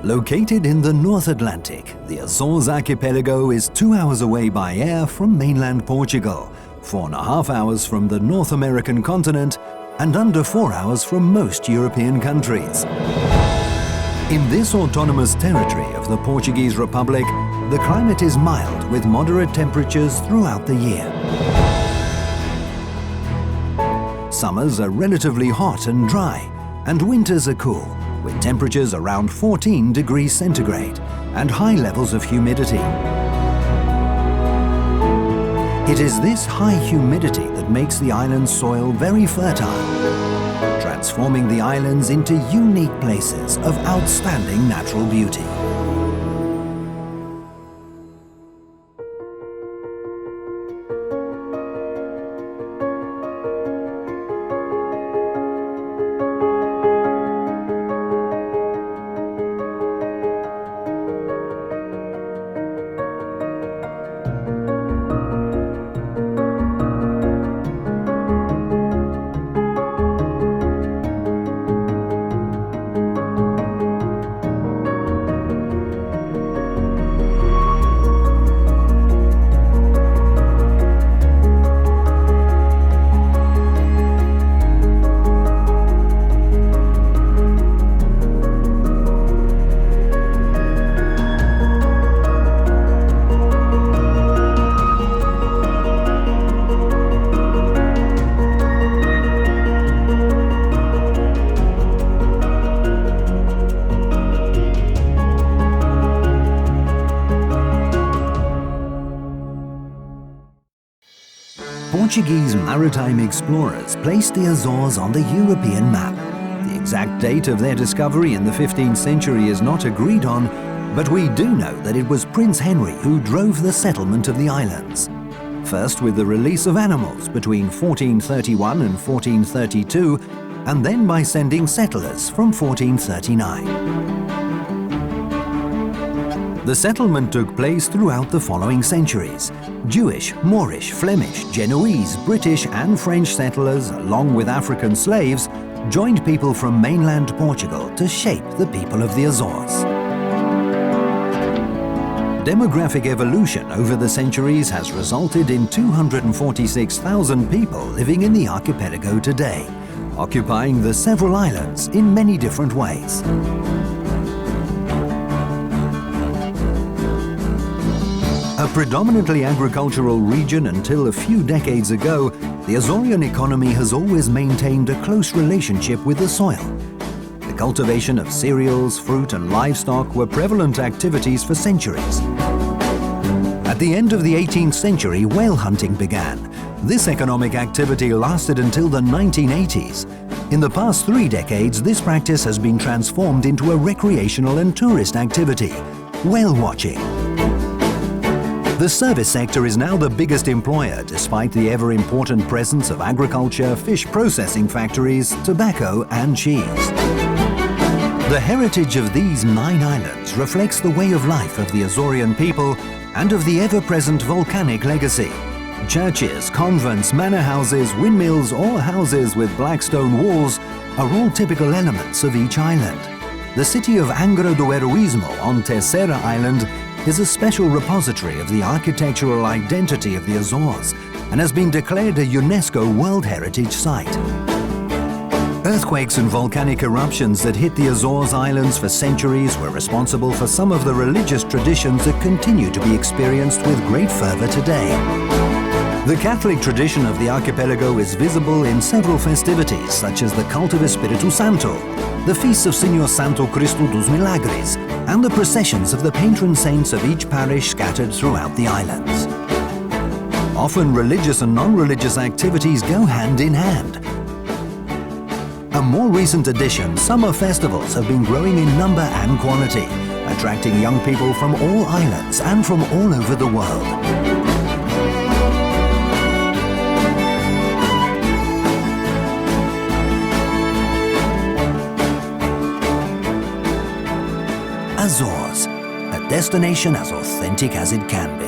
Located in the North Atlantic, the Azores archipelago is 2 hours away by air from mainland Portugal, 4.5 hours from the North American continent, and under 4 hours from most European countries. In this autonomous territory of the Portuguese Republic, the climate is mild with moderate temperatures throughout the year. Summers are relatively hot and dry, and winters are cool, with temperatures around 14 degrees centigrade and high levels of humidity. It is this high humidity that makes the island's soil very fertile, transforming the islands into unique places of outstanding natural beauty. Portuguese maritime explorers placed the Azores on the European map. The exact date of their discovery in the 15th century is not agreed on, but we do know that it was Prince Henry who drove the settlement of the islands. First with the release of animals between 1431 and 1432, and then by sending settlers from 1439. The settlement took place throughout the following centuries. Jewish, Moorish, Flemish, Genoese, British and French settlers, along with African slaves, joined people from mainland Portugal to shape the people of the Azores. Demographic evolution over the centuries has resulted in 246,000 people living in the archipelago today, occupying the several islands in many different ways. A predominantly agricultural region until a few decades ago, the Azorean economy has always maintained a close relationship with the soil. The cultivation of cereals, fruit and livestock were prevalent activities for centuries. At the end of the 18th century, whale hunting began. This economic activity lasted until the 1980s. In the past 3 decades, this practice has been transformed into a recreational and tourist activity, whale watching. The service sector is now the biggest employer despite the ever-important presence of agriculture, fish processing factories, tobacco and cheese. The heritage of these 9 islands reflects the way of life of the Azorean people and of the ever-present volcanic legacy. Churches, convents, manor houses, windmills or houses with black stone walls are all typical elements of each island. The city of Angra do Heroísmo on Terceira Island is a special repository of the architectural identity of the Azores and has been declared a UNESCO World Heritage Site. Earthquakes and volcanic eruptions that hit the Azores Islands for centuries were responsible for some of the religious traditions that continue to be experienced with great fervor today. The Catholic tradition of the archipelago is visible in several festivities such as the cult of Espírito Santo, the feasts of Senhor Santo Cristo dos Milagres, and the processions of the patron saints of each parish scattered throughout the islands. Often religious and non-religious activities go hand in hand. A more recent addition, summer festivals have been growing in number and quality, attracting young people from all islands and from all over the world. Azores, a destination as authentic as it can be.